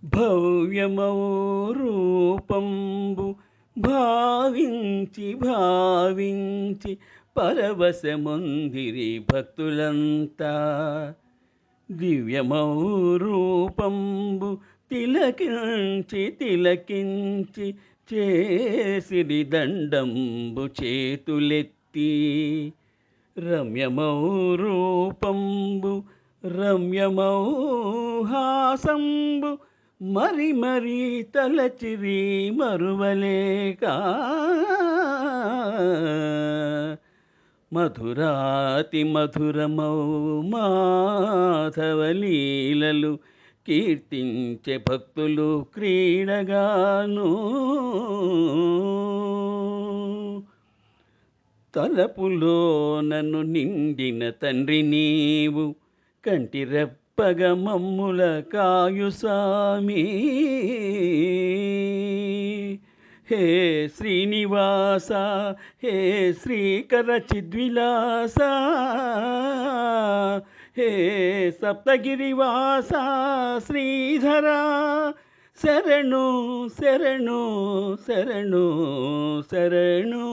భవ్యమౌ రూపంబు భావించి భావించి పరవశమొందిరి భక్తులంతా. దివ్యమౌ రూపంబు తిలకించి తిలకించి చేసిరి దండంబు చేతులెత్తి. రమ్యమౌ రూపంబు రమ్యమౌ హాసంబు మరి మరి తలచిరి మరువలేక. మధురాతి మధురమౌ మాధవలీలలు కీర్తించే భక్తులు క్రీడగాను. తలపులో నన్ను నిండిన తండ్రి నీవు, కంటి రెప్పగ మమ్ముల కాయు స్వామి. హే శ్రీనివాస, హే శ్రీకర చిద్విలాస, హే సప్తగిరివాస శ్రీధర, శరణు శరణు శరణు శరణు.